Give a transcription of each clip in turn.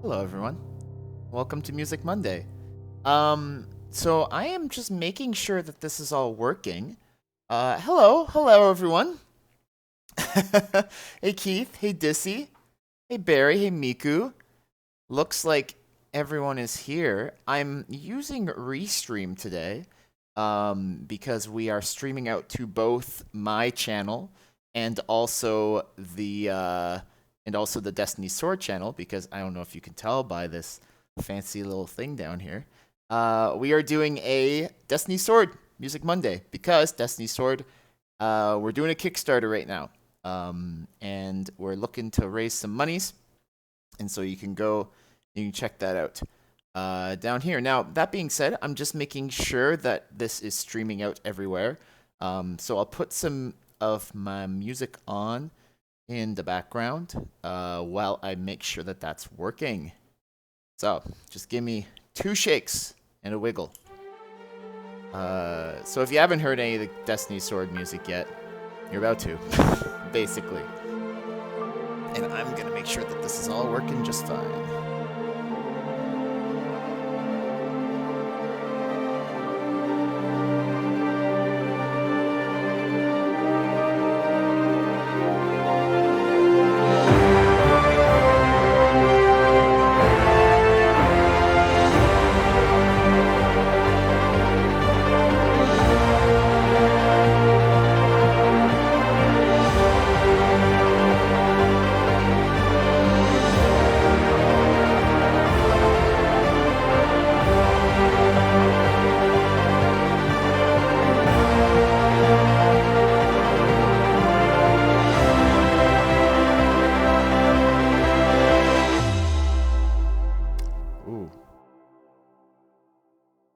Hello, everyone. Welcome to Music Monday. So I am just making sure that this is all working. Hello, everyone. Hey, Keith. Hey, Dissy. Hey, Barry. Hey, Miku. Looks like everyone is here. I'm using Restream today, because we are streaming out to both my channel and also the Destiny Sword channel, because I don't know if you can tell by this fancy little thing down here. We are doing a Destiny Sword Music Monday because Destiny Sword, we're doing a Kickstarter right now. And we're looking to raise some monies. And so you can check that out down here. Now, that being said, I'm just making sure that this is streaming out everywhere. So I'll put some of my music on in the background while I make sure that that's working. So just give me 2 shakes and a wiggle. So if you haven't heard any of the Destiny Sword music yet, you're about to, basically. And I'm gonna make sure that this is all working just fine.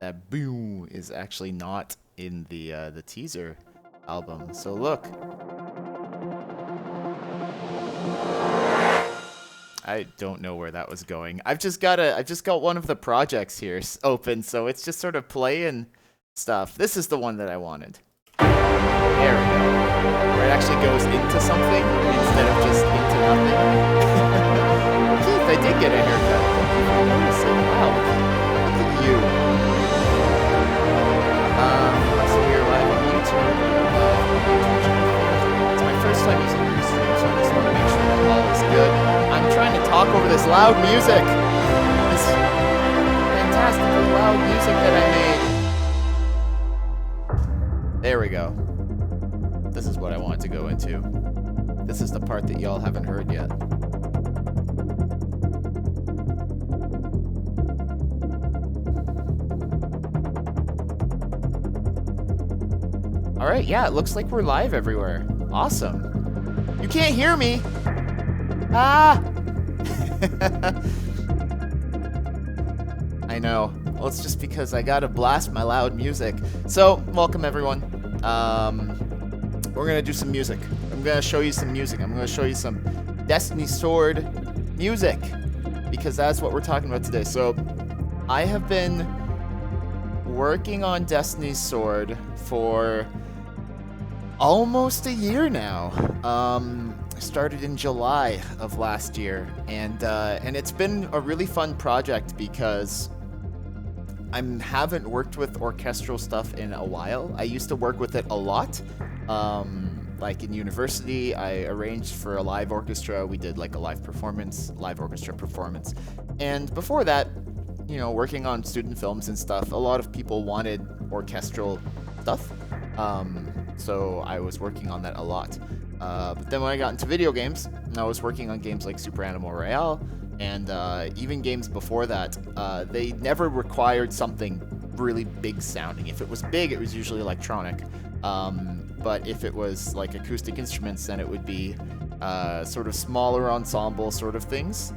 That boom is actually not in the teaser album. So look, I don't know where that was going. I've just got one of the projects here open, so it's just sort of playing stuff. This is the one that I wanted. There we go. Where it actually goes into something instead of just into nothing. Keith, I did get a haircut. Wow, look at you. So we are live on YouTube. It's my first time using Restream, so I just want to make sure that all is good. I'm trying to talk over this loud music. This fantastically loud music that I made. There we go. This is what I wanted to go into. This is the part that y'all haven't heard yet. All right, yeah, it looks like we're live everywhere. Awesome. You can't hear me. Ah! I know. Well, it's just because I gotta blast my loud music. So, welcome everyone. We're gonna do some music. I'm gonna show you some music. I'm gonna show you some Destiny Sword music, because that's what we're talking about today. So, I have been working on Destiny Sword for almost a year now. I started in July of last year, and it's been a really fun project because I haven't worked with orchestral stuff in a while. I used to work with it a lot, Like in university, I arranged for a live orchestra. We did like a live orchestra performance. And before that, working on student films and stuff, a lot of people wanted orchestral stuff. So I was working on that a lot. But then when I got into video games, I was working on games like Super Animal Royale, and even games before that, they never required something really big sounding. If it was big, it was usually electronic. But if it was like acoustic instruments, then it would be sort of smaller ensemble sort of things.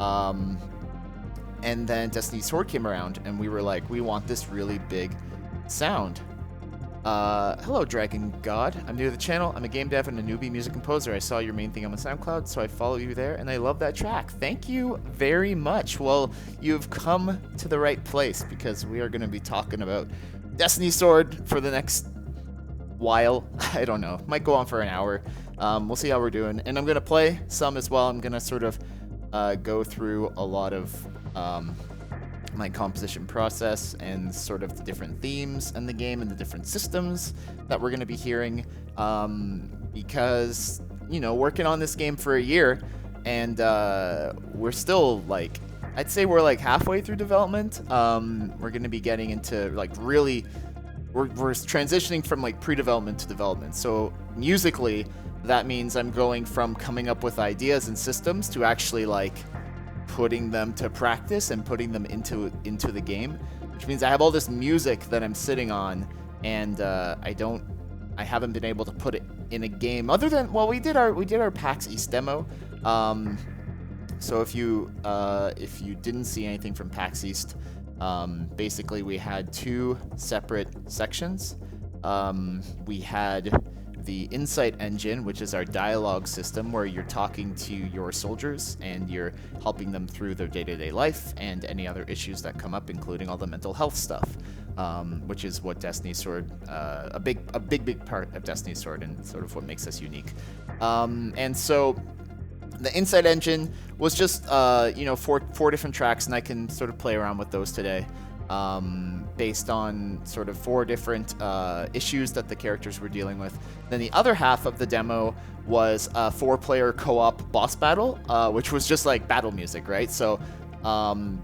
And then Destiny Sword came around, and we were like, we want this really big sound. Hello, Dragon God. I'm new to the channel. I'm a game dev and a newbie music composer. I saw your main thing on the SoundCloud, so I follow you there, and I love that track. Thank you very much. Well, you've come to the right place, because we are going to be talking about Destiny Sword for the next while. I don't know. Might go on for an hour. We'll see how we're doing. And I'm going to play some as well. I'm going to sort of go through a lot of my composition process and sort of the different themes in the game and the different systems that we're going to be hearing, because working on this game for a year, and we're still like, I'd say we're like halfway through development. We're going to be getting into like really, we're transitioning from like pre-development to development. So musically, that means I'm going from coming up with ideas and systems to actually like putting them to practice and putting them into the game, which means I have all this music that I'm sitting on, and I haven't been able to put it in a game other than, well, we did our PAX East demo. So if you didn't see anything from PAX East, basically we had two separate sections. We had the Insight Engine, which is our dialogue system where you're talking to your soldiers and you're helping them through their day-to-day life and any other issues that come up, including all the mental health stuff, which is what Destiny Sword, a big part of Destiny Sword, and sort of what makes us unique. And so the Insight Engine was just four different tracks, and I can sort of play around with those today. Based on sort of four different issues that the characters were dealing with. Then the other half of the demo was a 4-player co-op boss battle, which was just like battle music, right? So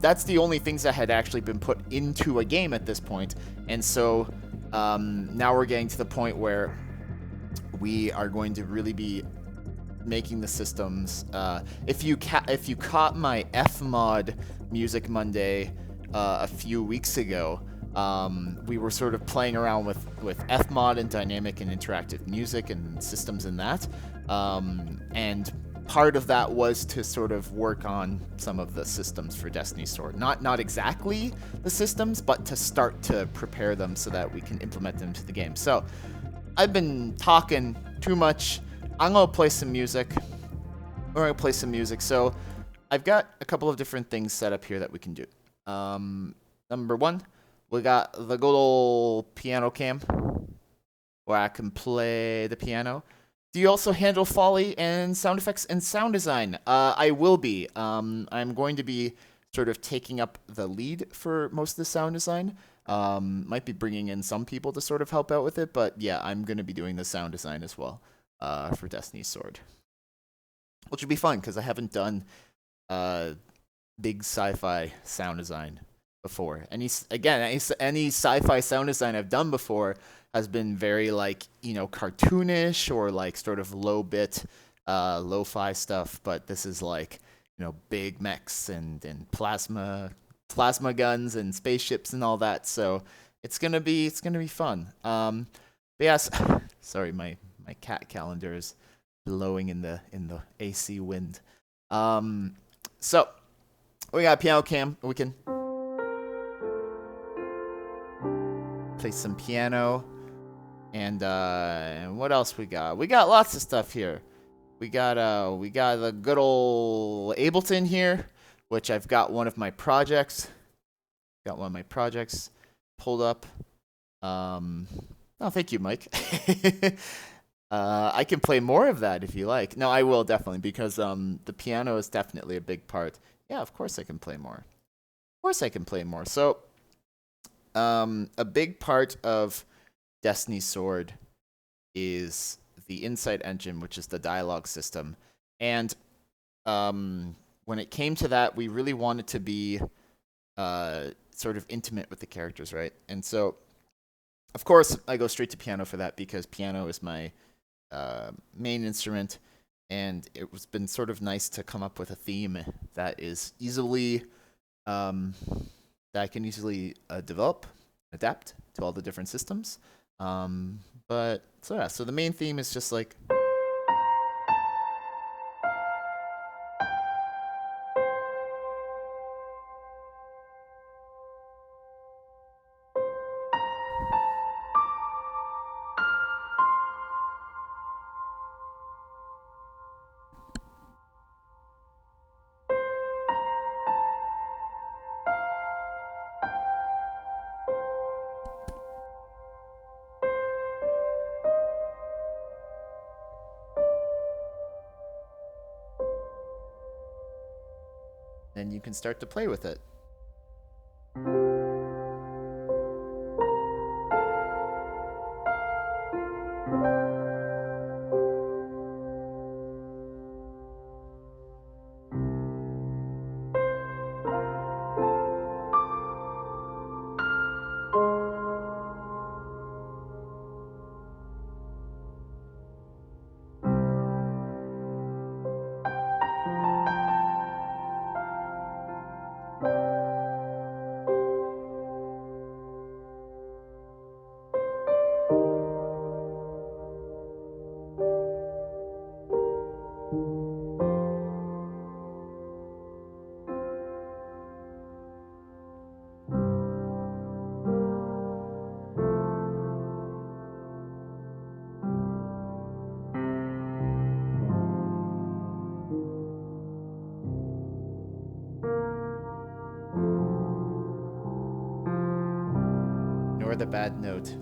that's the only things that had actually been put into a game at this point. And so now we're getting to the point where we are going to really be making the systems. If you caught my Fmod Music Monday a few weeks ago, we were sort of playing around with Fmod and dynamic and interactive music and systems in that. And part of that was to sort of work on some of the systems for Destiny Sword. Not exactly the systems, but to start to prepare them so that we can implement them to the game. So I've been talking too much. I'm going to play some music. We're going to play some music. So I've got a couple of different things set up here that we can do. Number one, we got the good old piano cam where I can play the piano. Do you also handle Foley and sound effects and sound design? I will be. I'm going to be sort of taking up the lead for most of the sound design. Might be bringing in some people to sort of help out with it, but yeah, I'm going to be doing the sound design as well for Destiny's Sword, which would be fun because I haven't done big sci-fi sound design before. Any sci-fi sound design I've done before has been very like, cartoonish or like sort of low bit, lo-fi stuff. But this is like, big mechs and plasma guns and spaceships and all that. So it's gonna be fun. But yes, sorry, my cat calendar is blowing in the AC wind. So we got a piano cam. We can play some piano. And what else we got? We got lots of stuff here. We got the good old Ableton here, which I've got one of my projects. Got one of my projects pulled up. Oh, thank you, Mike. I can play more of that if you like. No, I will definitely, because the piano is definitely a big part. Yeah, of course I can play more. Of course I can play more. So, a big part of Destiny Sword is the Insight Engine, which is the dialogue system. And when it came to that, we really wanted to be sort of intimate with the characters, right? And so, of course, I go straight to piano for that because piano is my main instrument, and it was been sort of nice to come up with a theme that is easily that I can easily develop, adapt to all the different systems. But so yeah, so the main theme is just like. Then you can start to play with it. Nor the bad note.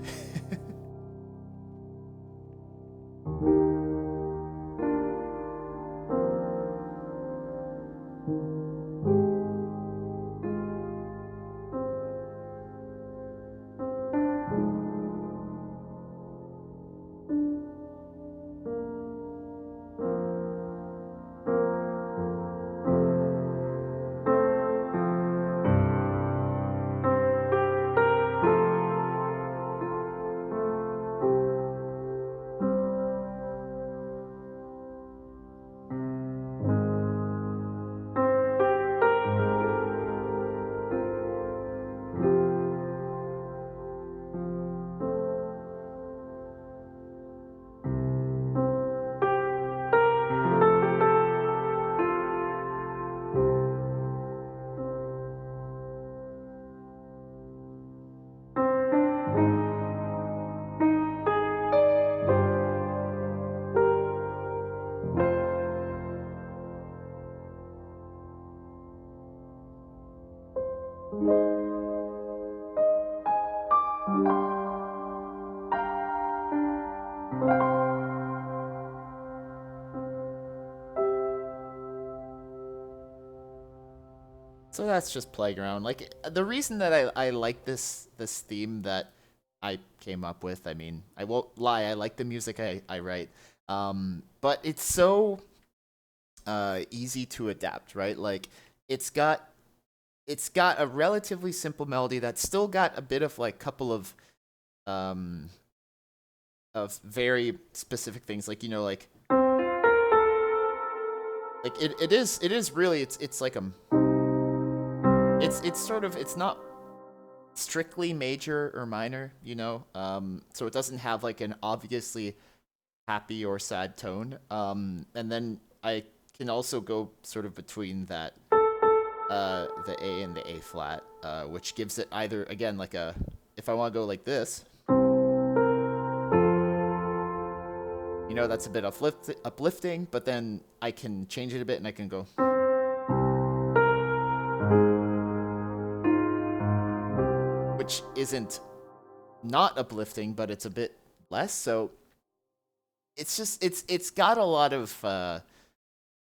So that's just Playground. Like the reason that I like this theme that I came up with. I mean, I won't lie. I like the music I write. But it's so easy to adapt, right? Like it's got it's got a relatively simple melody that's still got a bit of like couple um of very specific things, like it is really it's like it's sort of it's not strictly major or minor, so it doesn't have like an obviously happy or sad tone. And then I can also go sort of between that the A and the A flat, which gives it either again like a if I want to go like this, that's a bit uplifting, but then I can change it a bit and I can go. Which isn't not uplifting, but it's a bit less. So it's got a lot of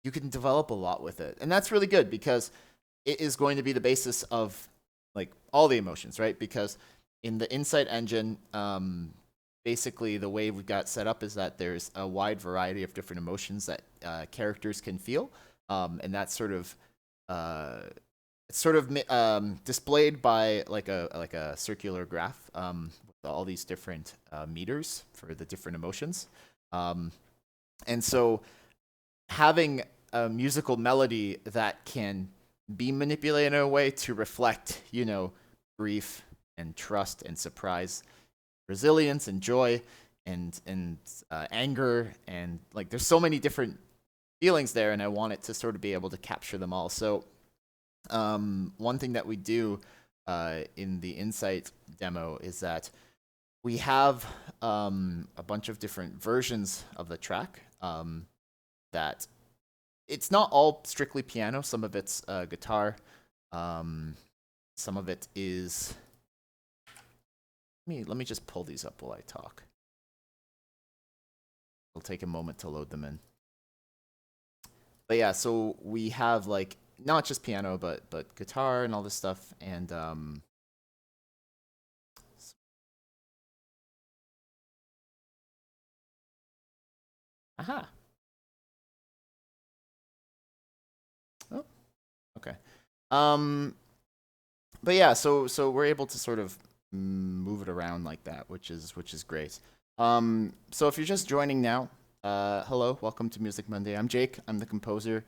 you can develop a lot with it, and that's really good because it is going to be the basis of like all the emotions, right? Because in the Insight Engine, basically the way we've got set up is that there's a wide variety of different emotions that characters can feel, and that's sort of displayed by like a circular graph with all these different meters for the different emotions, and so having a musical melody that can be manipulated in a way to reflect, grief and trust and surprise, resilience and joy and anger, and like there's so many different feelings there, and I want it to sort of be able to capture them all. So one thing that we do in the Insight demo is that we have a bunch of different versions of the track that it's not all strictly piano. Some of it's guitar. Some of it is. Let me just pull these up while I talk. It'll take a moment to load them in. But yeah, so we have like not just piano, but guitar and all this stuff, and aha. Oh, okay. But yeah, so we're able to sort of move it around like that, which is great. So if you're just joining now, hello, welcome to Music Monday. I'm Jake. I'm the composer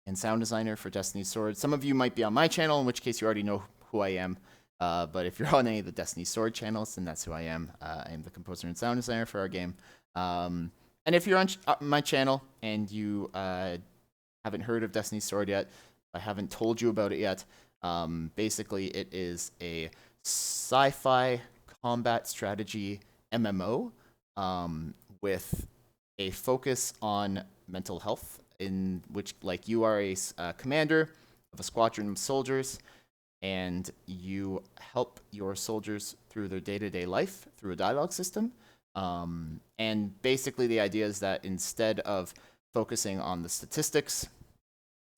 and sound designer for Destiny's Sword. Some of you might be on my channel, in which case you already know who I am. But if you're on any of the Destiny's Sword channels, then that's who I am. I am the composer and sound designer for our game. And if you're on my channel and you haven't heard of Destiny's Sword yet, I haven't told you about it yet. Basically, it is a sci-fi combat strategy MMO with a focus on mental health, in which like you are a commander of a squadron of soldiers, and you help your soldiers through their day-to-day life through a dialogue system. And basically the idea is that instead of focusing on the statistics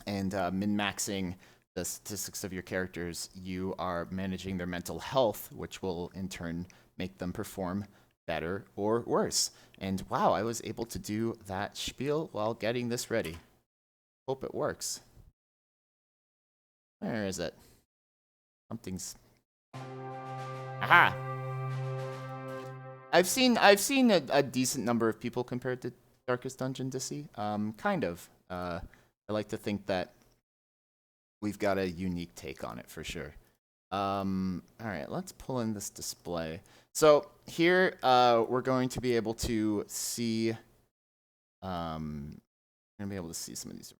and min-maxing the statistics of your characters, you are managing their mental health, which will in turn make them perform better or worse. And wow, I was able to do that spiel while getting this ready. Hope it works. Where is it? Something's... Aha! I've seen a decent number of people compared to Darkest Dungeon to see. Kind of. I like to think that we've got a unique take on it for sure. All right, let's pull in this display. So here we're going to be able to see. We're gonna be able to see some of these.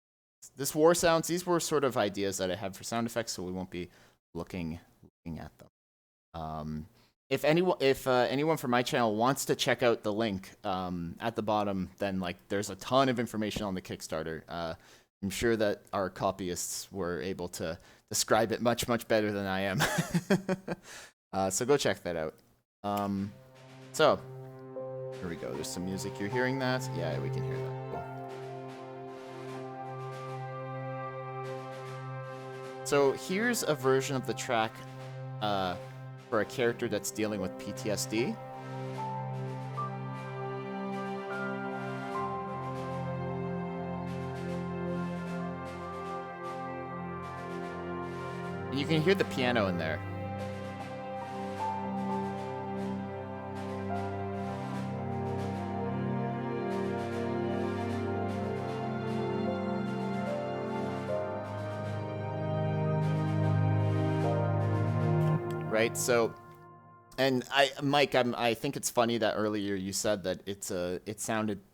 This war sounds. These were sort of ideas that I had for sound effects, so we won't be looking at them. If anyone from my channel wants to check out the link at the bottom, then like there's a ton of information on the Kickstarter. I'm sure that our copyists were able to describe it much better than I am. So go check that out. So here we go. There's some music. You're hearing that? Yeah, we can hear that. Cool. So here's a version of the track for a character that's dealing with PTSD. And you can hear the piano in there. Right? So, and Mike, I think it's funny that earlier you said that the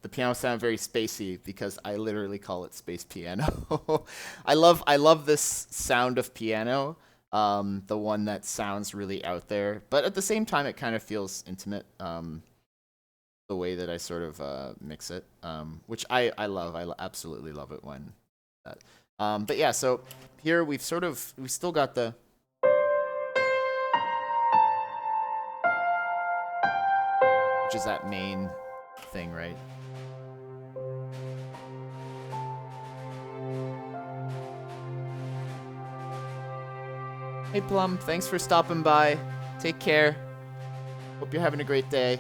piano sounded very spacey, because I literally call it space piano. I love this sound of piano, the one that sounds really out there, but at the same time it kind of feels intimate, the way that I sort of mix it, which I love. I absolutely love it when that. But yeah, so here we've still got the. Which is that main thing, right? Hey Plum, thanks for stopping by. Take care. Hope you're having a great day.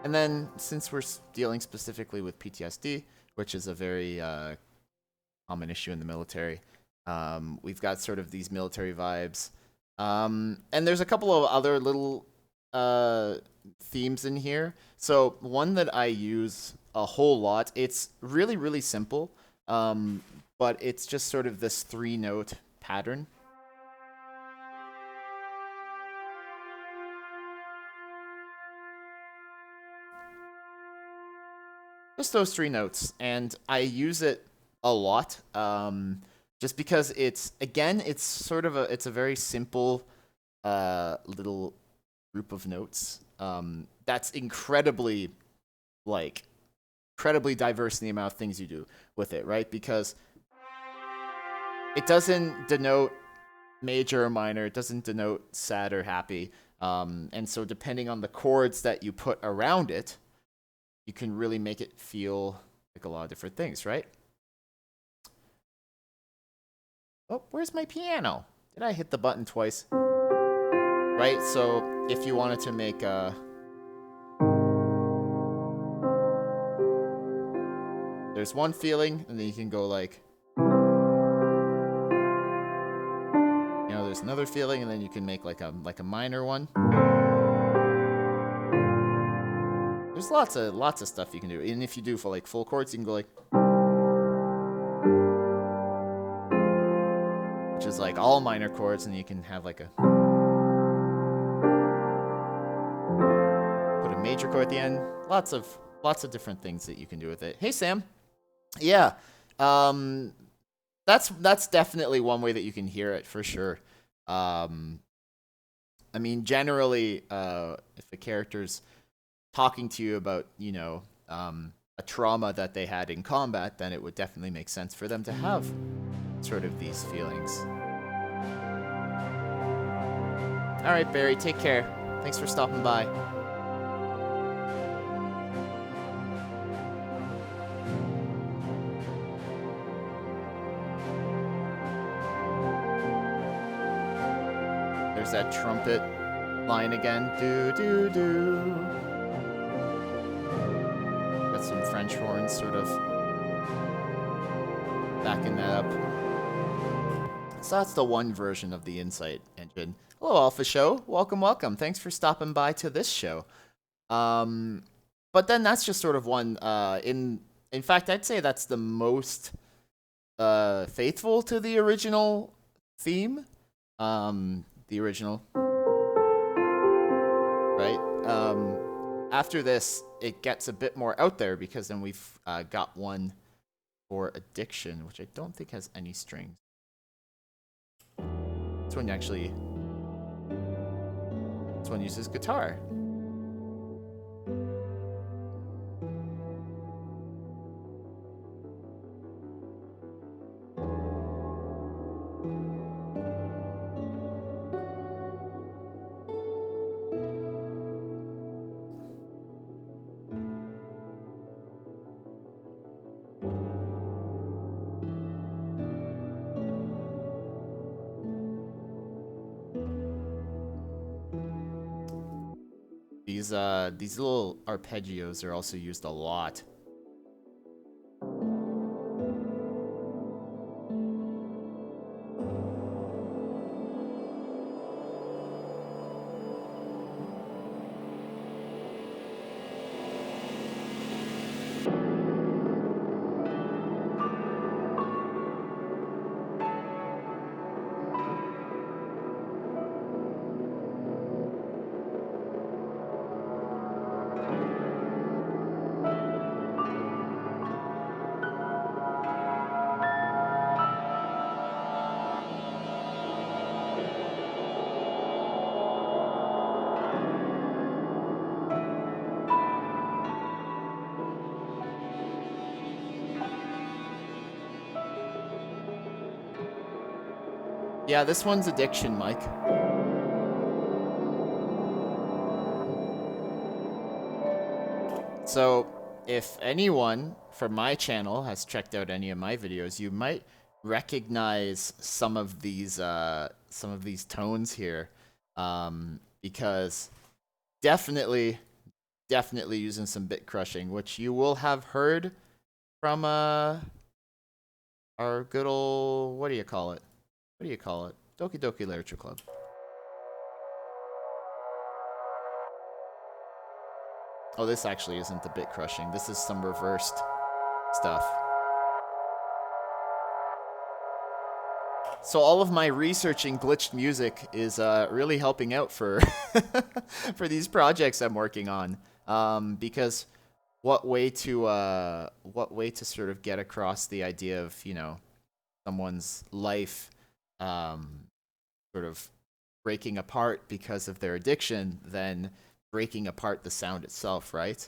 And then, since we're dealing specifically with PTSD, which is a very common issue in the military, we've got sort of these military vibes. And there's a couple of other little themes in here. So one that I use a whole lot, it's really, really simple, but it's just sort of this 3-note pattern. Just those 3 notes, and I use it a lot, just because it's sort of it's a very simple little group of notes that's incredibly diverse in the amount of things you do with it, right? Because it doesn't denote major or minor, it doesn't denote sad or happy, and so depending on the chords that you put around it, you can really make it feel like a lot of different things, right? Oh, where's my piano? Did I hit the button twice? Right, so if you wanted to make there's one feeling, and then you can go like, there's another feeling, and then you can make like a minor one. There's lots of stuff you can do, and if you do for like full chords, you can go like, which is like all minor chords, and you can have like put a major chord at the end. Lots of different things that you can do with it. Hey Sam, yeah, that's definitely one way that you can hear it for sure. I mean, generally, if a character's talking to you about, a trauma that they had in combat, then it would definitely make sense for them to have sort of these feelings. All right, Barry, take care. Thanks for stopping by. There's that trumpet line again. Do, do, do. Got some French horns sort of backing that up. So that's the one version of the Insight engine. Hello, Alpha Show. Welcome, welcome. Thanks for stopping by to this show. But then that's just sort of one. In fact, I'd say that's the most faithful to the original theme. The original, right? After this, it gets a bit more out there because then we've got one for Addiction, which I don't think has any strings. This one uses guitar. These little arpeggios are also used a lot. Yeah, this one's Addiction, Mike. So, if anyone from my channel has checked out any of my videos, you might recognize some of these tones here, because definitely definitely using some bit crushing, which you will have heard from our good old, what do you call it? What do you call it? Doki Doki Literature Club. Oh, this actually isn't the bit crushing. This is some reversed stuff. So all of my researching glitched music is really helping out for for these projects I'm working on. Because what way to sort of get across the idea of someone's life sort of breaking apart because of their addiction than breaking apart the sound itself, right?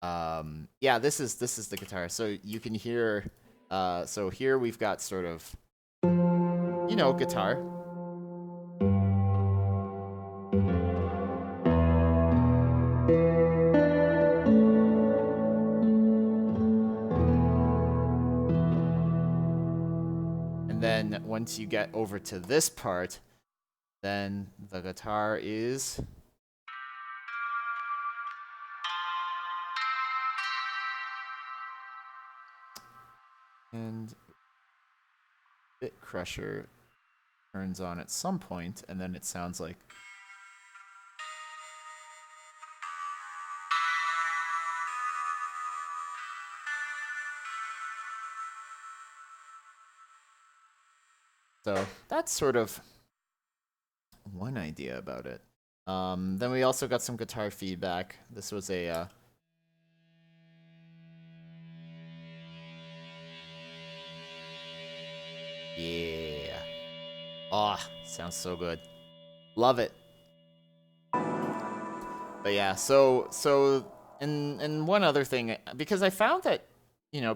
Yeah, this is the guitar. So you can hear. So here we've got sort of guitar. And then once you get over to this part, then the guitar is. And Bit Crusher turns on at some point, and then it sounds like. So that's sort of one idea about it. Then we also got some guitar feedback. This was a. Yeah. Ah, sounds so good. Love it. But yeah, and one other thing, because I found that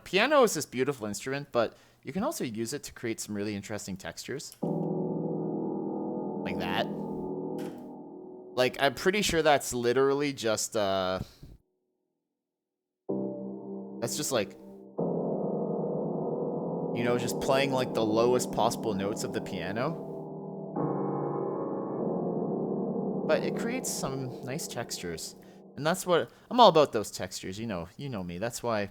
piano is this beautiful instrument, but you can also use it to create some really interesting textures, like that. Like I'm pretty sure that's literally just that's just like just playing like the lowest possible notes of the piano. But it creates some nice textures. And that's what I'm all about, those textures. You know me. That's why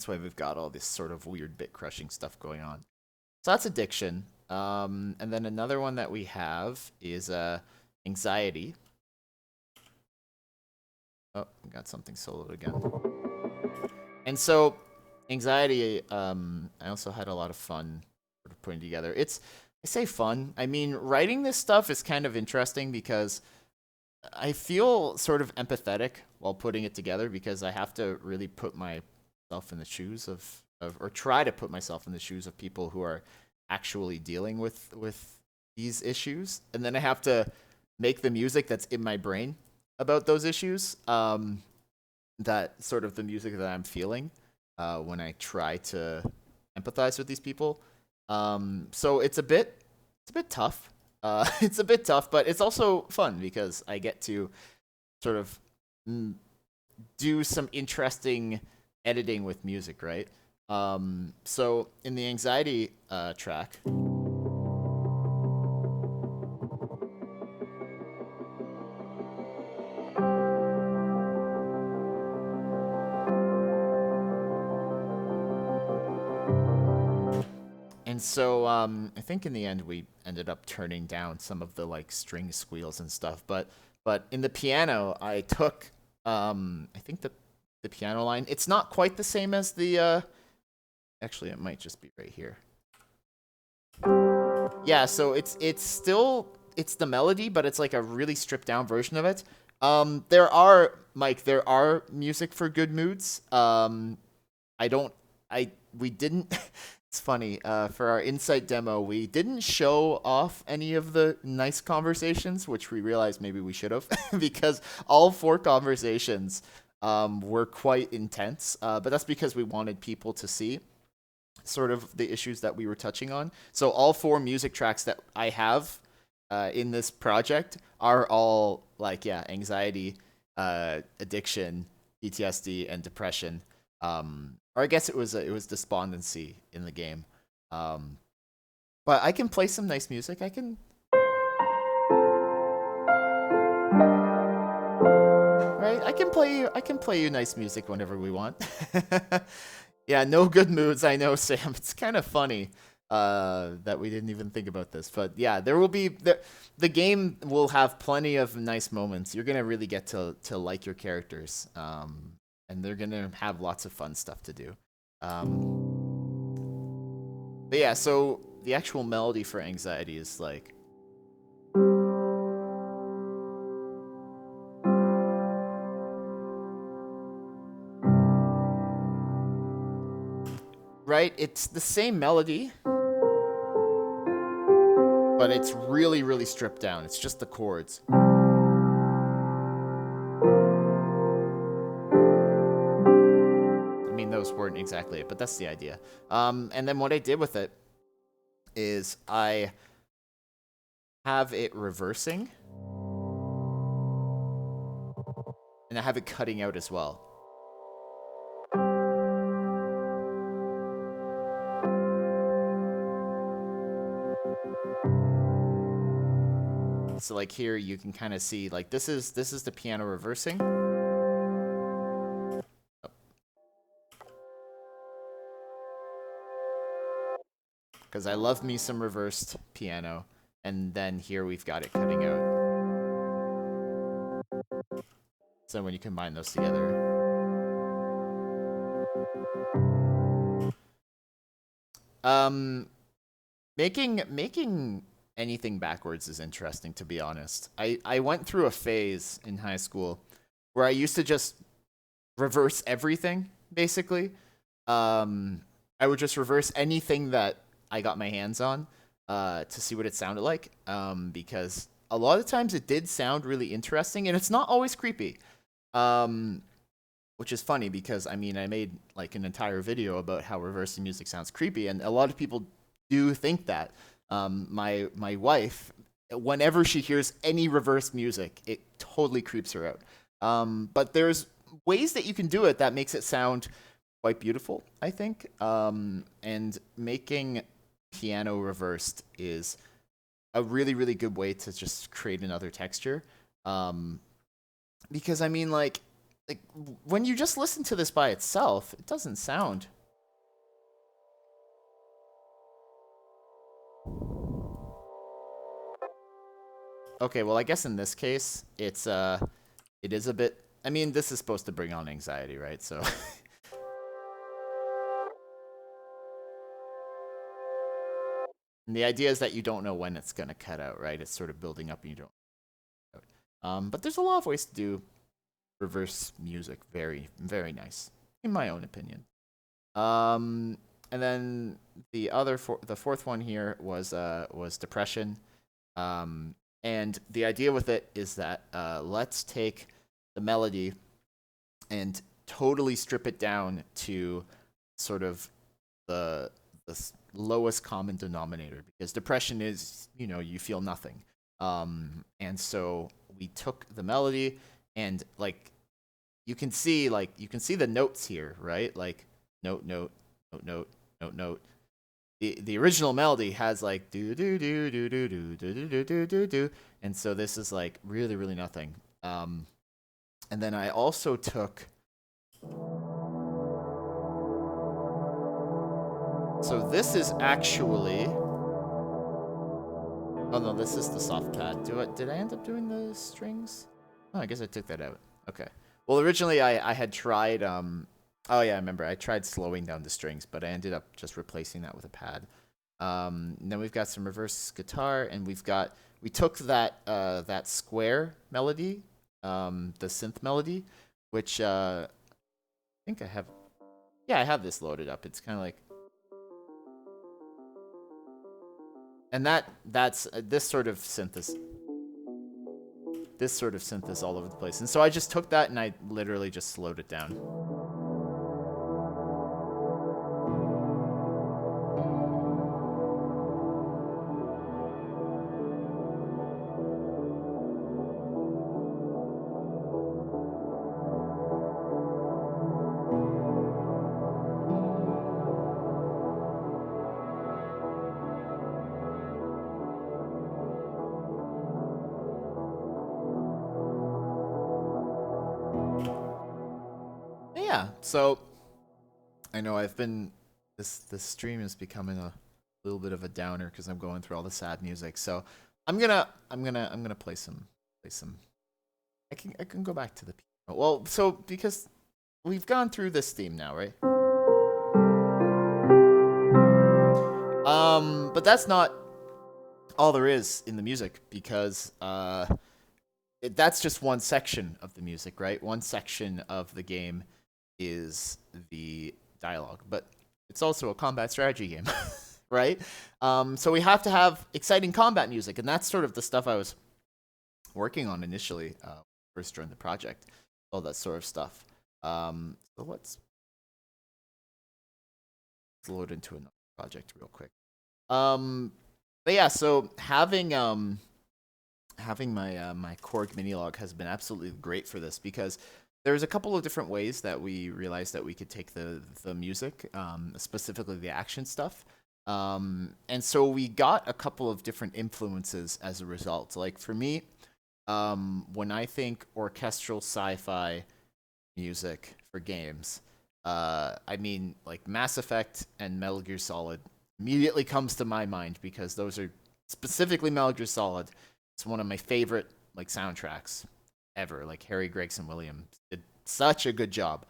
we've got all this sort of weird bit crushing stuff going on. So that's addiction. And then another one that we have is anxiety. Oh, we got something soloed again. And so anxiety, I also had a lot of fun sort of putting together. I say fun. I mean, writing this stuff is kind of interesting because I feel sort of empathetic while putting it together because I have to really put myself in the shoes of or try to put myself in the shoes of people who are actually dealing with these issues, and then I have to make the music that's in my brain about those issues. That sort of the music that I'm feeling when I try to empathize with these people. So it's a bit tough. It's a bit tough, but it's also fun because I get to sort of do some interesting editing with music, right? So in the anxiety track. And so I think in the end we ended up turning down some of the like string squeals and stuff. But in the piano, I took I think the piano line. It's not quite the same as the. Actually, it might just be right here. Yeah, so it's still it's the melody, but it's like a really stripped down version of it. There are Mike. There are music for good moods. I don't. I we didn't. It's funny. For our insight demo, we didn't show off any of the nice conversations, which we realized maybe we should have, because all four conversations were quite intense. But that's because we wanted people to see sort of the issues that we were touching on. So all four music tracks that I have in this project are all like anxiety, addiction, PTSD, and depression. Or I guess it was despondency in the game. But I can play some nice music. I can. Right, I can play you nice music whenever we want. Yeah, no good moods. I know, Sam. It's kind of funny that we didn't even think about this, but yeah, there will be the game will have plenty of nice moments. You're gonna really get to like your characters, and they're gonna have lots of fun stuff to do. But yeah, so the actual melody for Anxiety is like. Right? It's the same melody, but it's really, really stripped down. It's just the chords. I mean, those weren't exactly it, but that's the idea. And then what I did with it is I have it reversing, and I have it cutting out as well. So like here you can kind of see like this is the piano reversing. Because I love me some reversed piano, and then here we've got it cutting out. So when you combine those together. Making anything backwards is interesting, to be honest. I went through a phase in high school where I used to just reverse everything, basically. I would just reverse anything that I got my hands on to see what it sounded like, because a lot of times it did sound really interesting, and it's not always creepy. Which is funny because I mean I made like an entire video about how reversing music sounds creepy, and a lot of people do think that. My wife, whenever she hears any reverse music, it totally creeps her out. But there's ways that you can do it that makes it sound quite beautiful, I think. And making piano reversed is a really, really good way to just create another texture. Because I mean, like when you just listen to this by itself, it doesn't sound. Okay, well, I guess in this case, it is a bit. I mean, this is supposed to bring on anxiety, right? So. And the idea is that you don't know when it's gonna cut out, right? It's sort of building up, and you don't. But there's a lot of ways to do reverse music. Very, very nice, in my own opinion. And then the fourth one here was depression. And the idea with it is that let's take the melody and totally strip it down to sort of the lowest common denominator, because depression is, you feel nothing. And so we took the melody and like you can see the notes here, right? Like note, note, note, note, note, note. The original melody has like do do do do do do do do do do do, and so this is like really, really nothing. And then I also took. So this is actually. Oh no, this is the soft pad. Did I end up doing the strings? Oh, I guess I took that out. Okay. Well, originally I had tried. Oh yeah, I remember. I tried slowing down the strings, but I ended up just replacing that with a pad. Then we've got some reverse guitar, and we took that square melody, the synth melody, which I think I have. Yeah, I have this loaded up. It's kind of like. And that's this sort of synthesis all over the place. And so I just took that and I literally just slowed it down. yeah, so I know I've been this stream is becoming a little bit of a downer because I'm going through all the sad music. So I'm gonna play some. I can go back to the piano. Well, so because we've gone through this theme now, right? But that's not all there is in the music because that's just one section of the music, right? One section of the game is the dialogue, but it's also a combat strategy game, right? So we have to have exciting combat music, and that's sort of the stuff I was working on initially, first joined the project, all that sort of stuff. So let's load into another project real quick. But yeah, so having my Korg Minilog has been absolutely great for this because there's a couple of different ways that we realized that we could take the music, specifically the action stuff. And so we got a couple of different influences as a result. Like for me, when I think orchestral sci-fi music for games, I mean like Mass Effect and Metal Gear Solid immediately comes to my mind because those are specifically Metal Gear Solid. It's one of my favorite like soundtracks ever. Like Harry Gregson Williams did such a good job.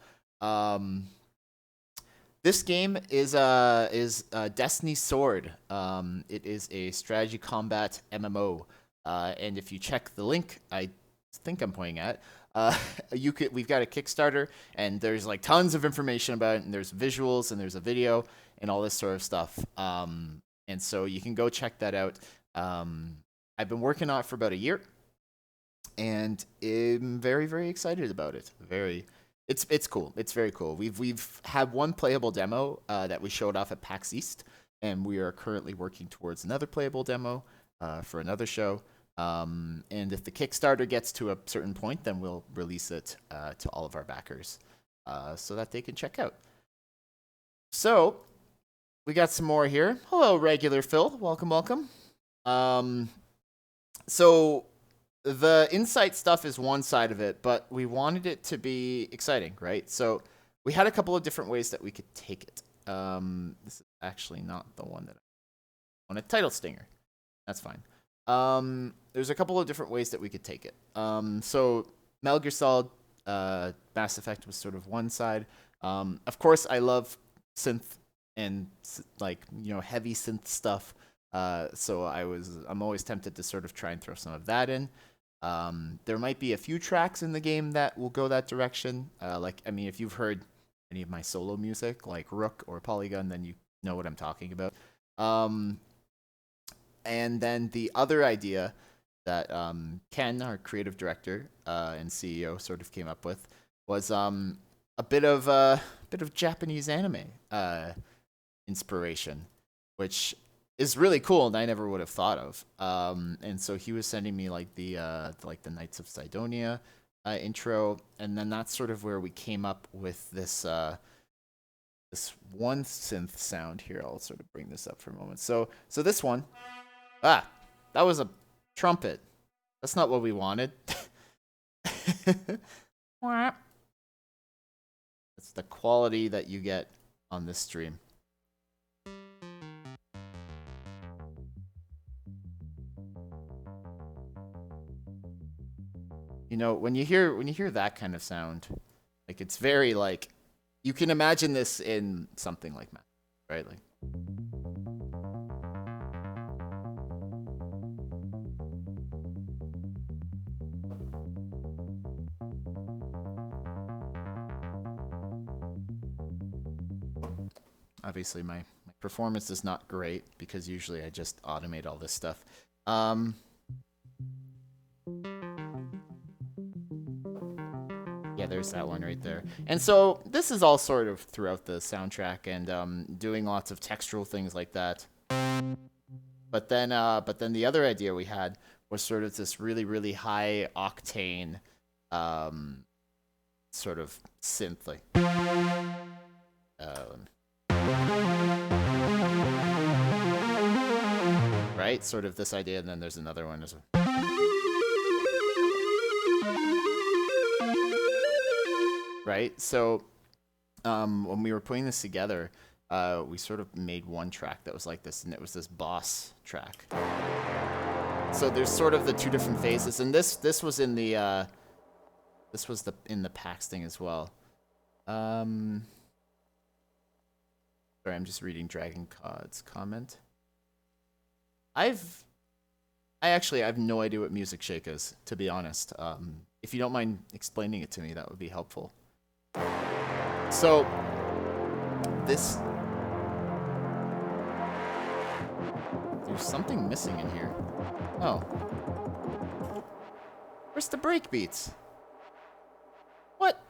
This game is Destiny Sword. It is a strategy combat MMO. And if you check the link, I think I'm pointing at, we've got a Kickstarter, and there's like tons of information about it, and there's visuals, and there's a video, and all this sort of stuff. And so you can go check that out. I've been working on it for about a year, and I'm very, very excited about it. It's cool. It's very cool. We've had one playable demo that we showed off at PAX East, and we are currently working towards another playable demo for another show. And if the Kickstarter gets to a certain point, then we'll release it to all of our backers so that they can check out. So we got some more here. Hello, regular Phil. Welcome, welcome. So the insight stuff is one side of it, but we wanted it to be exciting, right? So we had a couple of different ways that we could take it. This is actually not the one that I want. A title stinger. That's fine. There's a couple of different ways that we could take it. So Metal Gear Solid, Mass Effect was sort of one side. Of course, I love synth and like heavy synth stuff. So I'm always tempted to sort of try and throw some of that in. There might be a few tracks in the game that will go that direction. If you've heard any of my solo music, like Rook or Polygon, then you know what I'm talking about. And then the other idea that Ken, our creative director and CEO, sort of came up with was a bit of Japanese anime inspiration, which is really cool, and I never would have thought of. And so he was sending me like the Knights of Sidonia intro, and then that's sort of where we came up with this one synth sound here. I'll sort of bring this up for a moment. So this one, that was a trumpet. That's not what we wanted. That's the quality that you get on this stream. When you hear that kind of sound, like it's very like you can imagine this in something like Math, right? Like obviously my performance is not great because usually I just automate all this stuff. Yeah, there's that one right there. And so this is all sort of throughout the soundtrack and doing lots of textural things like that. But then the other idea we had was sort of this really, really high octane sort of synth, like right? Sort of this idea, and then there's another one as well. Right? So when we were putting this together, we sort of made one track that was like this, and it was this boss track. So there's sort of the two different phases, and this was in the in the PAX thing as well. Sorry, I'm just reading Dragon Cod's comment. I have no idea what Music Shake is, to be honest. If you don't mind explaining it to me, that would be helpful. So, there's something missing in here. Oh. Where's the break beats? What?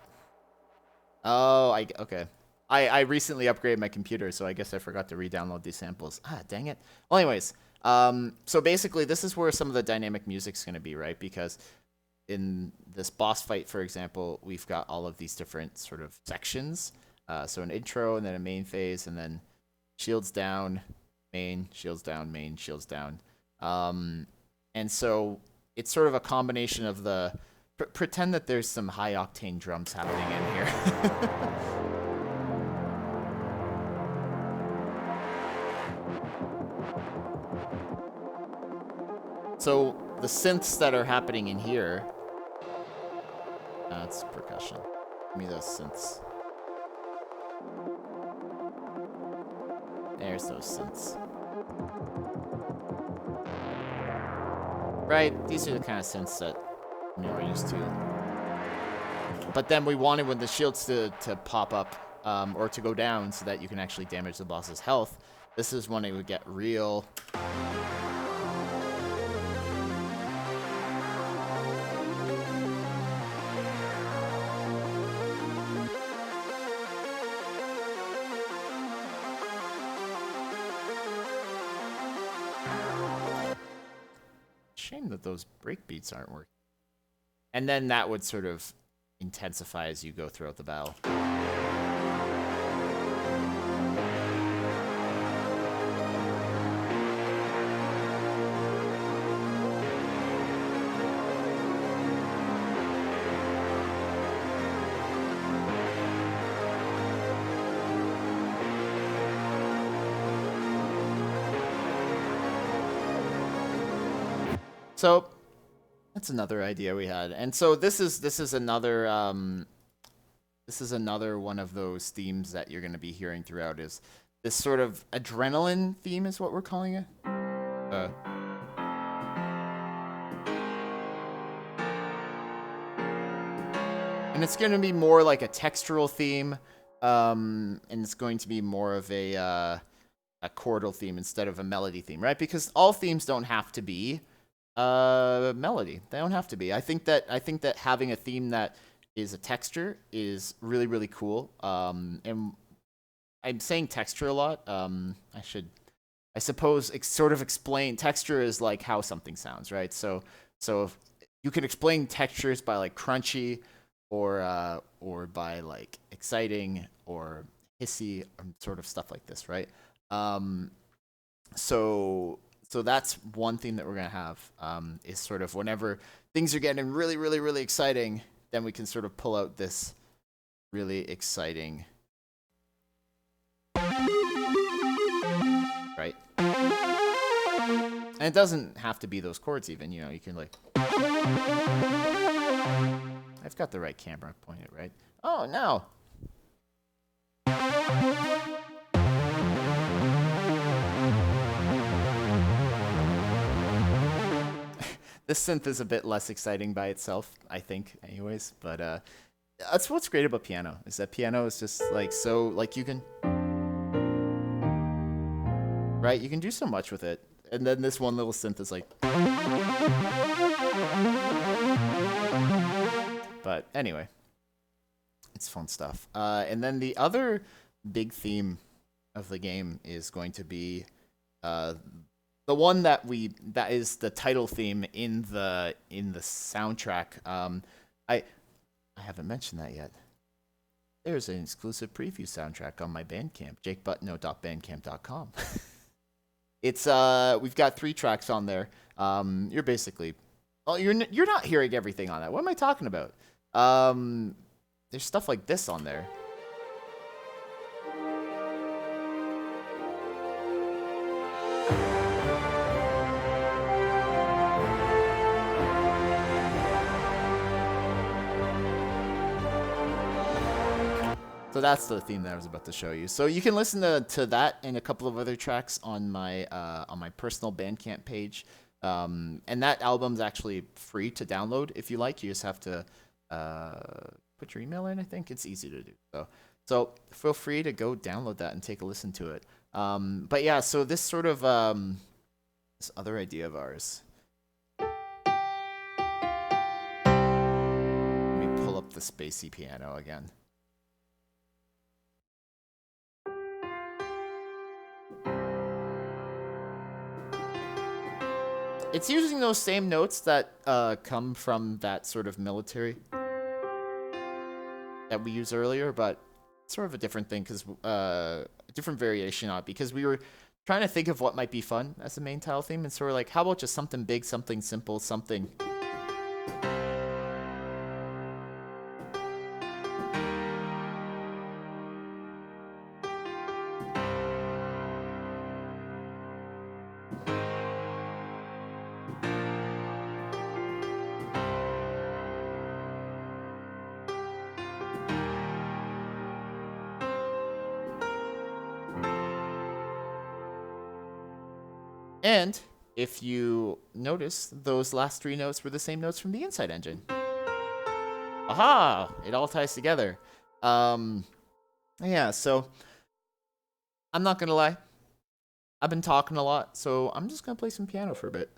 Oh, okay. I recently upgraded my computer, so I guess I forgot to re-download these samples. Ah, dang it. Well, anyways, so basically, this is where some of the dynamic music's going to be, right? Because in this boss fight, for example, we've got all of these different sort of sections. So an intro, and then a main phase, and then shields down, main, shields down, main, shields down. And so it's sort of a combination of the... pretend that there's some high-octane drums happening in here. So the synths that are happening in here... That's percussion. Give me those synths. There's those synths. Right, these are the kind of synths that we're used to. But then we wanted when the shields to pop up, or to go down so that you can actually damage the boss's health. This is when it would get real... Shame that those breakbeats aren't working. And then that would sort of intensify as you go throughout the battle. So that's another idea we had, and so this is another one of those themes that you're going to be hearing throughout. Is this sort of adrenaline theme is what we're calling it? And it's going to be more like a textural theme, and it's going to be more of a chordal theme instead of a melody theme, right? Because all themes don't have to be melody. They don't have to be. I think that having a theme that is a texture is really, really cool. And I'm saying texture a lot. I suppose sort of explain texture is like how something sounds, right? So if you can explain textures by like crunchy or by like exciting or hissy or sort of stuff like this, right? So that's one thing that we're going to have, is sort of whenever things are getting really, really, really exciting, then we can sort of pull out this really exciting, right? And it doesn't have to be those chords even, you know, you can like... I've got the right camera pointed, right? Oh, no! This synth is a bit less exciting by itself, I think, anyways. But that's what's great about piano, is that piano is just like so, like you can, right? You can do so much with it. And then this one little synth is like... But anyway, it's fun stuff. And then the other big theme of the game is going to be... the one that is the title theme in the soundtrack. I haven't mentioned that yet. There's an exclusive preview soundtrack on my Bandcamp, jakebutno.bandcamp.com. It's we've got 3 tracks on there. You're basically, well, you're not hearing everything on that. What am I talking about? There's stuff like this on there. So that's the theme that I was about to show you. So you can listen to that and a couple of other tracks on my personal Bandcamp page. And that album's actually free to download if you like. You just have to put your email in. I think it's easy to do. So feel free to go download that and take a listen to it. But yeah, so this sort of this other idea of ours. Let me pull up the spacey piano again. It's using those same notes that come from that sort of military that we used earlier, but it's sort of a different thing because a different variation on it because we were trying to think of what might be fun as the main title theme, and so we're like, how about just something big, something simple, something. And if you notice, those last three notes were the same notes from the Inside Engine. Aha! It all ties together. Yeah, so I'm not gonna lie. I've been talking a lot, so I'm just gonna play some piano for a bit.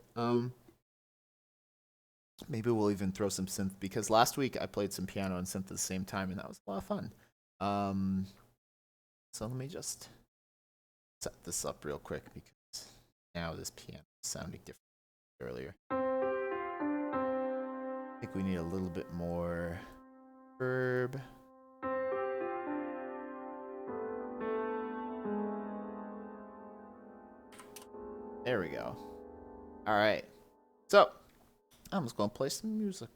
Maybe we'll even throw some synth because last week I played some piano and synth at the same time, and that was a lot of fun. So let me just set this up real quick because now this piano is sounding different than earlier. I think we need a little bit more verb. There we go. All right. So I'm just gonna play some music.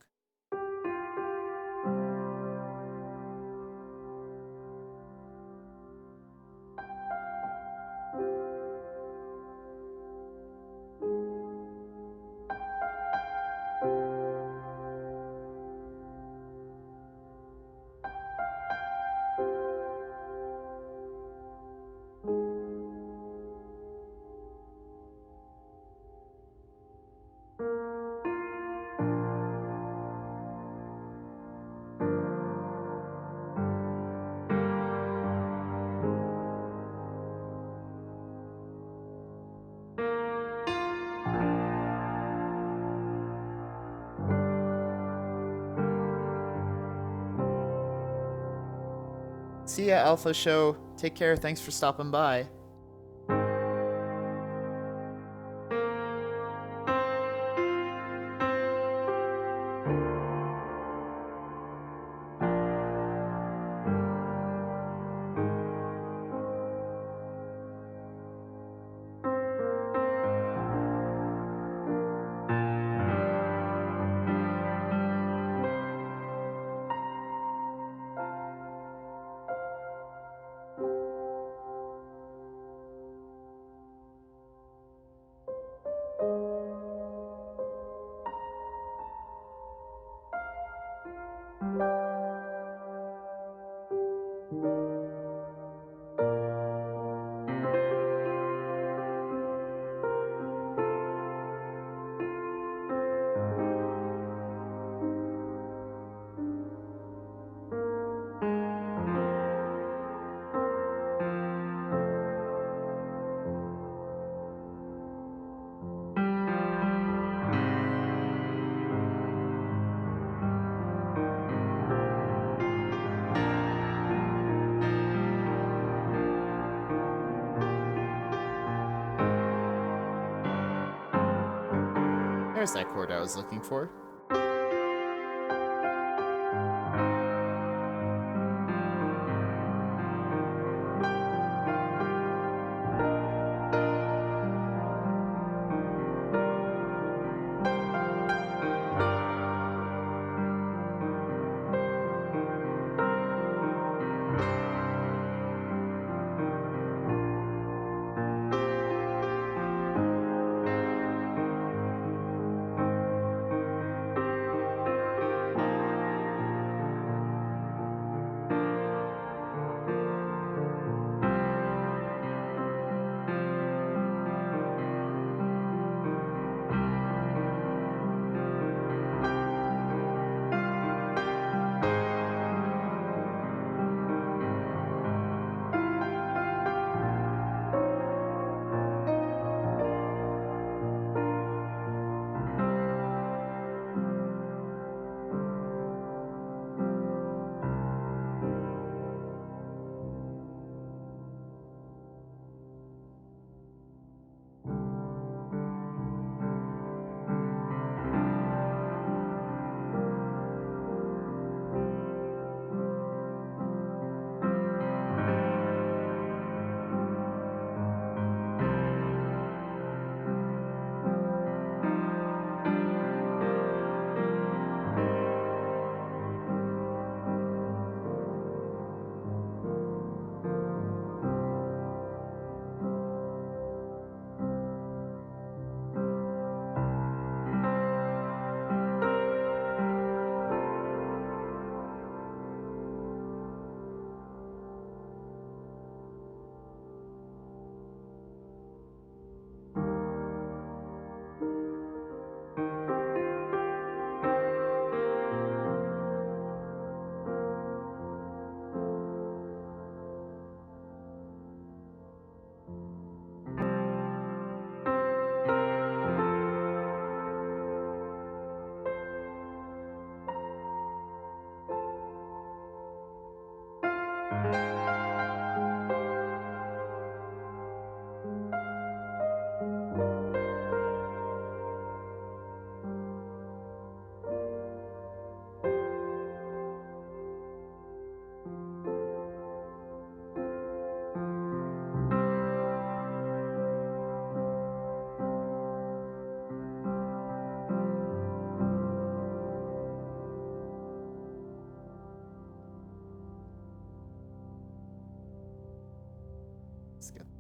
See ya, Alpha Show. Take care. Thanks for stopping by. There's that chord I was looking for.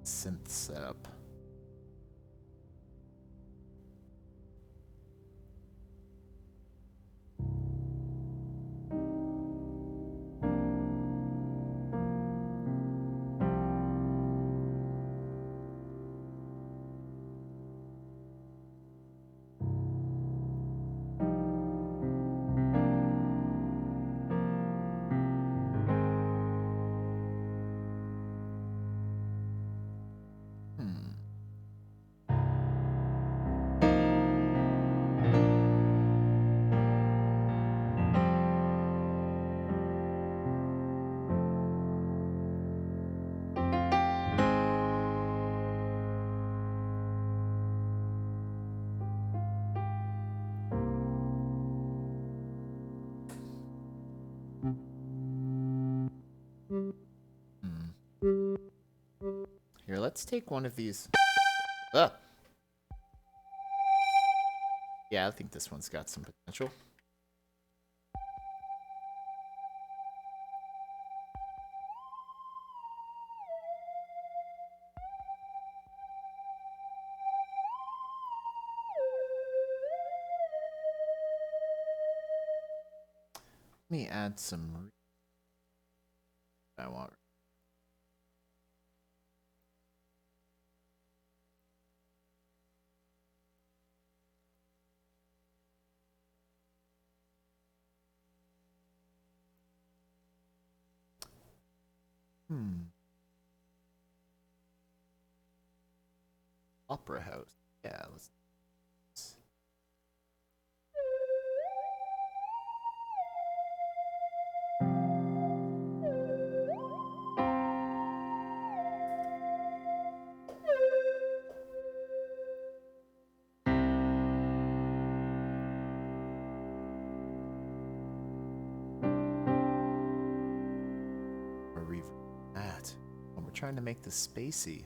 synth setup. Hmm. Hmm. Here, let's take one of these. Ah! Yeah, I think this one's got some potential. Let me add some. I want. Hmm. Opera house. Yeah, let's. Or reverb that. Oh, we're trying to make this spacey.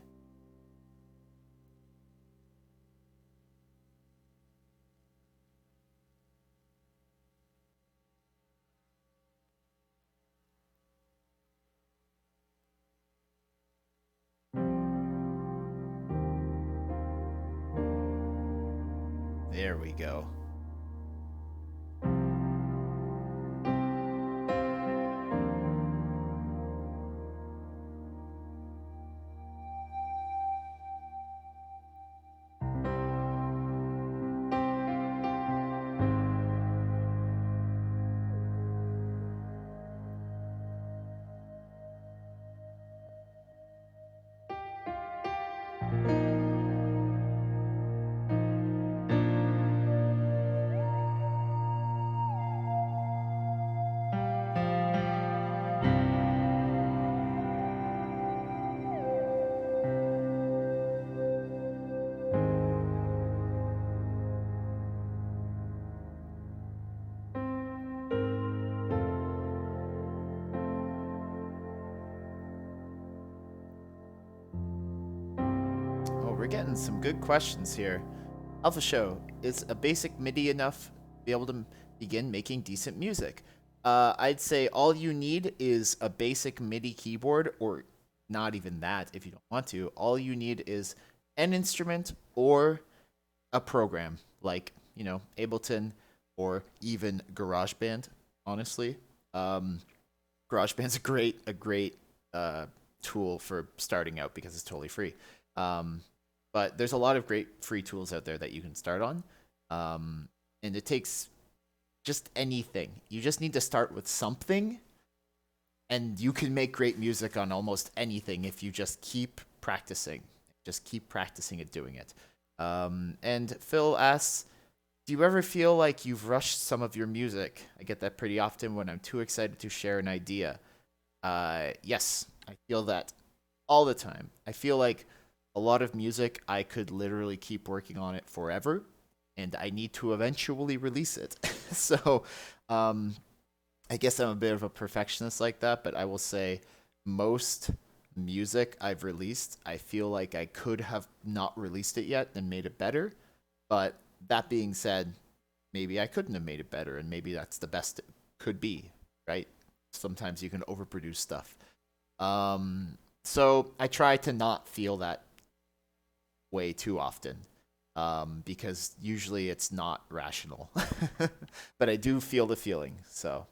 There we go. Oh, we're getting some good questions here. Alpha Show, is a basic MIDI enough to be able to begin making decent music? I'd say all you need is a basic MIDI keyboard, or not even that if you don't want to. All you need is an instrument or a program like, Ableton or even GarageBand, honestly. Um, GarageBand's a great tool for starting out because it's totally free. Um, but there's a lot of great free tools out there that you can start on. Um, and it takes just anything. You just need to start with something, and you can make great music on almost anything if you just keep practicing. Just keep practicing at doing it. And Phil asks, do you ever feel like you've rushed some of your music? I get that pretty often when I'm too excited to share an idea. Yes, I feel that all the time. I feel like a lot of music, I could literally keep working on it forever, and I need to eventually release it. So, um, I guess I'm a bit of a perfectionist like that, but I will say most music I've released, I feel like I could have not released it yet and made it better. But that being said, maybe I couldn't have made it better, and maybe that's the best it could be, right? Sometimes you can overproduce stuff. Um, So I try to not feel that way too often, because usually it's not rational. But I do feel the feeling. So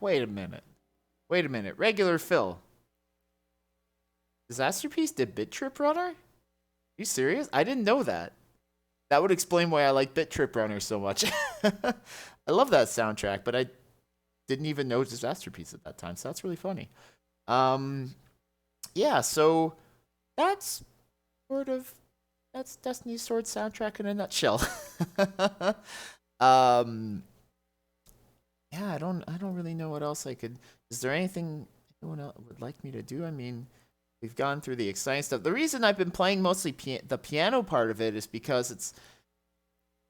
wait a minute. Wait a minute. Regular Phil. Disasterpiece did Bit Trip Runner? Are you serious? I didn't know that. That would explain why I like Bit Trip Runner so much. I love that soundtrack, but I didn't even know Disasterpiece at that time, so that's really funny. Um, yeah, so that's sort of that's Destiny's Sword soundtrack in a nutshell. um, yeah, I don't really know what else I could. Is there anything anyone else would like me to do? I mean, we've gone through the exciting stuff. The reason I've been playing mostly the piano part of it is because it's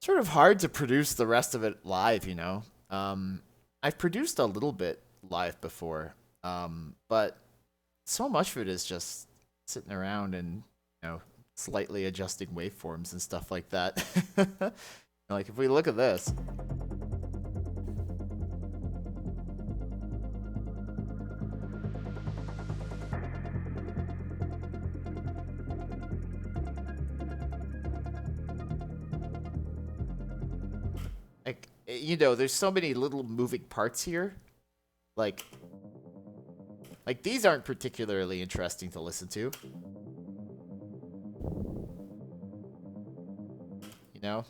sort of hard to produce the rest of it live. I've produced a little bit live before, but so much of it is just sitting around and slightly adjusting waveforms and stuff like that. Like if we look at this, like there's so many little moving parts here. Like these aren't particularly interesting to listen to. you know?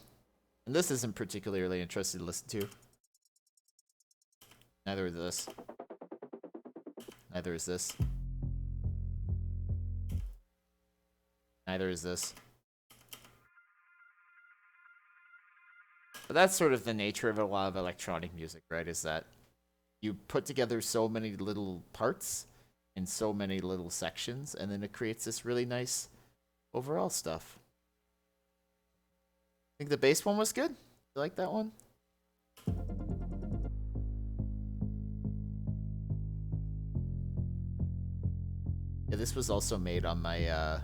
And this isn't particularly interesting to listen to. Neither is this. Neither is this. Neither is this. But that's sort of the nature of a lot of electronic music, right? Is that you put together so many little parts in so many little sections, and then it creates this really nice overall stuff. I think the bass one was good. You like that one? Yeah, this was also made on my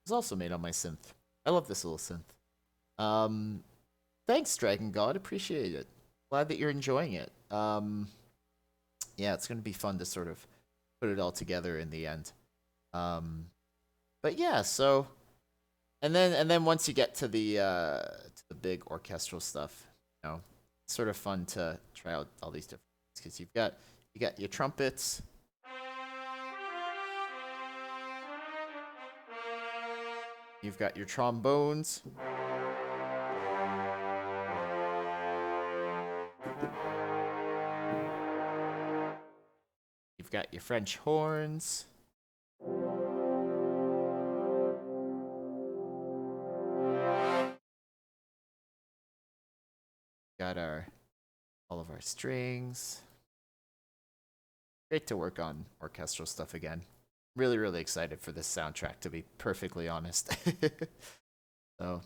It's also made on my synth. I love this little synth. Thanks, Dragon God. Appreciate it. Glad that you're enjoying it. Yeah, it's gonna be fun to sort of put it all together in the end. But yeah, so and then once you get to the big orchestral stuff, you know, it's sort of fun to try out all these different because you got your trumpets. You've got your trombones. You've got your French horns. Got all of our strings. Great to work on orchestral stuff again. Really, really excited for this soundtrack, to be perfectly honest. So.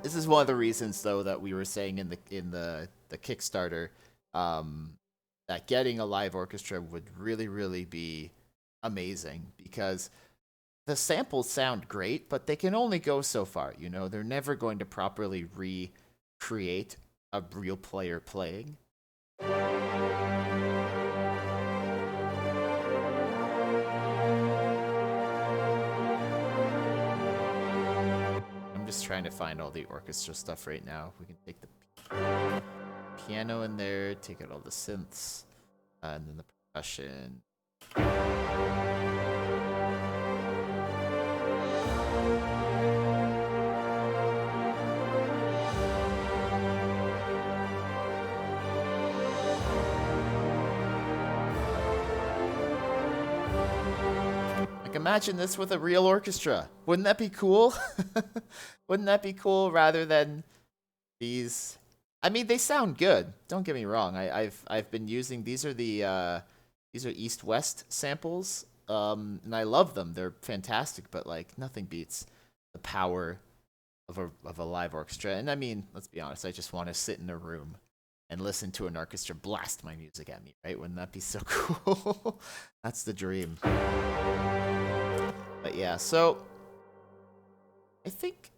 This is one of the reasons, though, that we were saying in the Kickstarter, that getting a live orchestra would really, really be amazing, because the samples sound great, but they can only go so far. You know, they're never going to properly recreate a real player playing. I'm just trying to find all the orchestra stuff right now. We can take the piano in there, take out all the synths, and then the percussion. Like, imagine this with a real orchestra. Wouldn't that be cool? Wouldn't that be cool rather than these? I mean, they sound good. Don't get me wrong. I've been using these are East West samples, and I love them. They're fantastic. But like, nothing beats the power of a live orchestra. And I mean, let's be honest. I just want to sit in a room and listen to an orchestra blast my music at me. Right? Wouldn't that be so cool? That's the dream. But yeah, so I think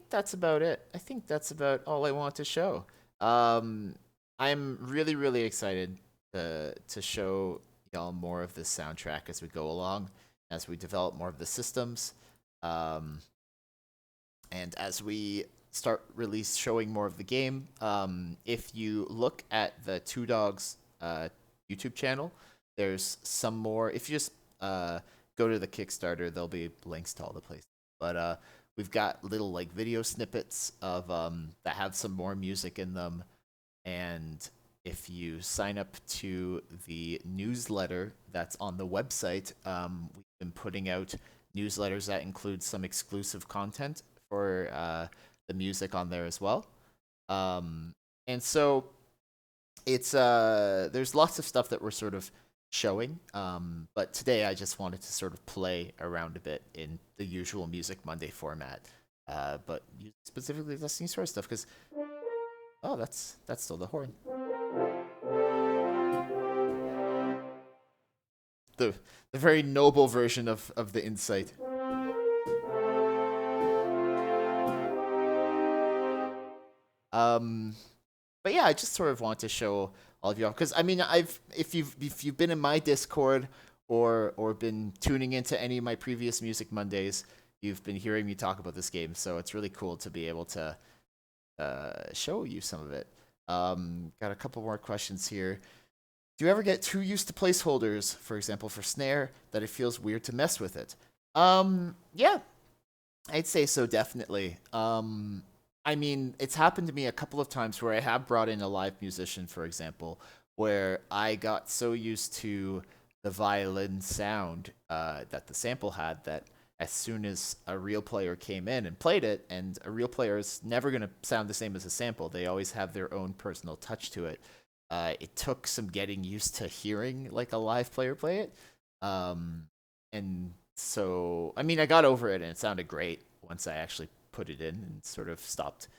that's about it. I think that's about all I want to show. I'm really, really excited to show y'all more of this soundtrack as we go along, as we develop more of the systems, and as we start showing more of the game. If you look at the Two Dogs YouTube channel, there's some more. If you just go to the Kickstarter, there'll be links to all the places. But we've got little like video snippets of that have some more music in them, and if you sign up to the newsletter that's on the website, we've been putting out newsletters that include some exclusive content for the music on there as well. And so it's there's lots of stuff that we're sort of showing, but today I just wanted to sort of play around a bit in the usual Music Monday format, but specifically Destiny Sword stuff, because that's still the horn. The very noble version of the Insight. But yeah, I just sort of want to show all of y'all, because I mean, if you've been in my Discord or been tuning into any of my previous Music Mondays, you've been hearing me talk about this game. So it's really cool to be able to show you some of it. Got a couple more questions here. Do you ever get too used to placeholders, for example, for snare, that it feels weird to mess with it? Yeah, I'd say so, definitely. I mean, it's happened to me a couple of times where I have brought in a live musician, for example, where I got so used to the violin sound that the sample had that as soon as a real player came in and played it, and a real player is never going to sound the same as a sample, they always have their own personal touch to it. It took some getting used to hearing like a live player play it. And so, I mean, I got over it and it sounded great once I actually put it in and sort of stopped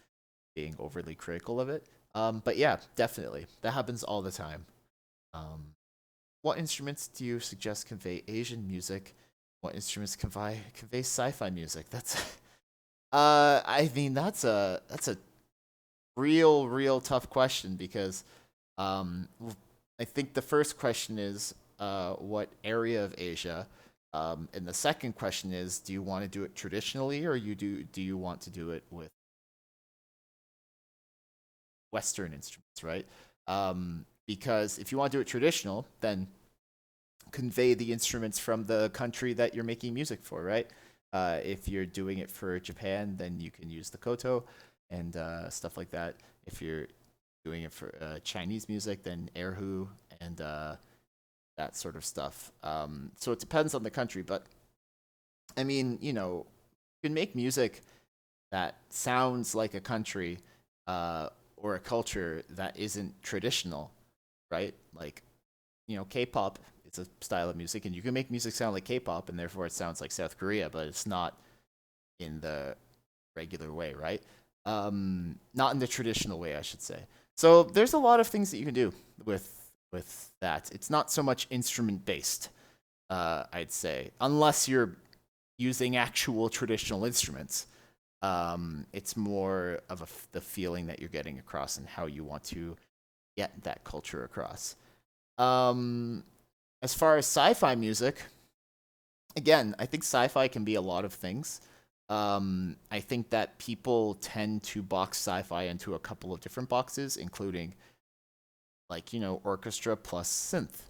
being overly critical of it. But yeah, definitely. That happens all the time. Um, what instruments do you suggest convey Asian music? What instruments convey sci-fi music? That's I mean that's a real tough question because um I think the first question is what area of Asia? And the second question is, do you want to do it traditionally, or do you want to do it with Western instruments, right? Because if you want to do it traditional, then convey the instruments from the country that you're making music for, right? If you're doing it for Japan, then you can use the koto and stuff like that. If you're doing it for Chinese music, then erhu and that sort of stuff. So it depends on the country, but I mean, you can make music that sounds like a country or a culture that isn't traditional, right? Like, K-pop is a style of music, and you can make music sound like K-pop, and therefore it sounds like South Korea, but it's not in the regular way, right? Not in the traditional way, I should say. So there's a lot of things that you can do with that. It's not so much instrument based, I'd say, unless you're using actual traditional instruments. It's more of the feeling that you're getting across and how you want to get that culture across. Um, as far as sci-fi music, again, I think sci-fi can be a lot of things. I think that people tend to box sci-fi into a couple of different boxes, including like orchestra plus synth,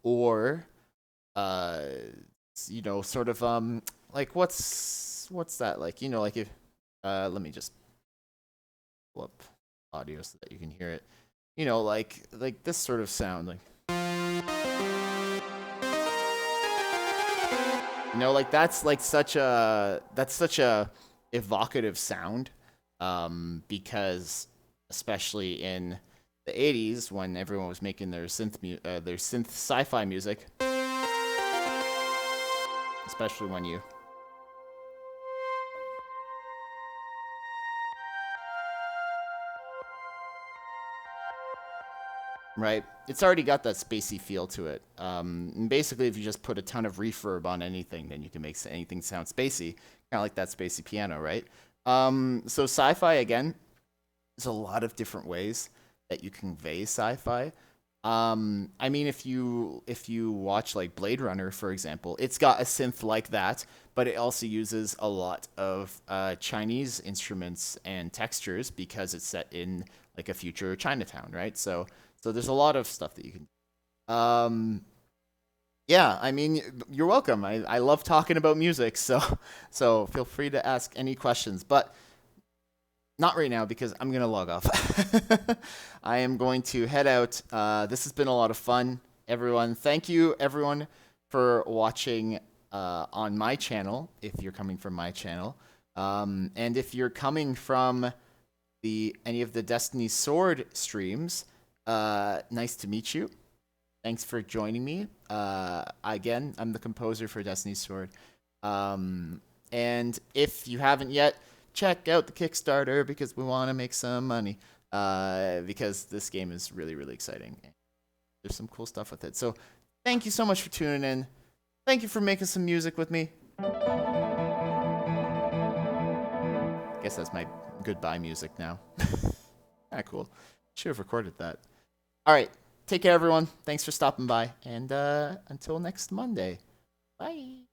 or uh, sort of like what's that like? Like if let me just pull up audio so that you can hear it. Like this sort of sound, like like that's such a evocative sound, because especially in the 80s when everyone was making their synth sci-fi music, especially when you right? It's already got that spacey feel to it. And basically, if you just put a ton of reverb on anything, then you can make anything sound spacey, kind of like that spacey piano, right? So sci-fi again, there's a lot of different ways that you convey sci-fi. I mean, if you watch like Blade Runner, for example, it's got a synth like that, but it also uses a lot of Chinese instruments and textures because it's set in like a future Chinatown, right? So there's a lot of stuff that you can. Yeah, I mean, you're welcome. I love talking about music, so feel free to ask any questions, but not right now because I'm gonna log off. I am going to head out. This has been a lot of fun, everyone. Thank you, everyone, for watching on my channel. If you're coming from my channel, and if you're coming from any of the Destiny Sword streams, nice to meet you. Thanks for joining me. Again, I'm the composer for Destiny Sword. And if you haven't yet, check out the Kickstarter because we want to make some money. Because this game is really exciting. There's some cool stuff with it. So thank you so much for tuning in. Thank you for making some music with me. Guess that's my goodbye music now. Cool. Should have recorded that. All right. take care, everyone. Thanks for stopping by, and until next Monday. Bye.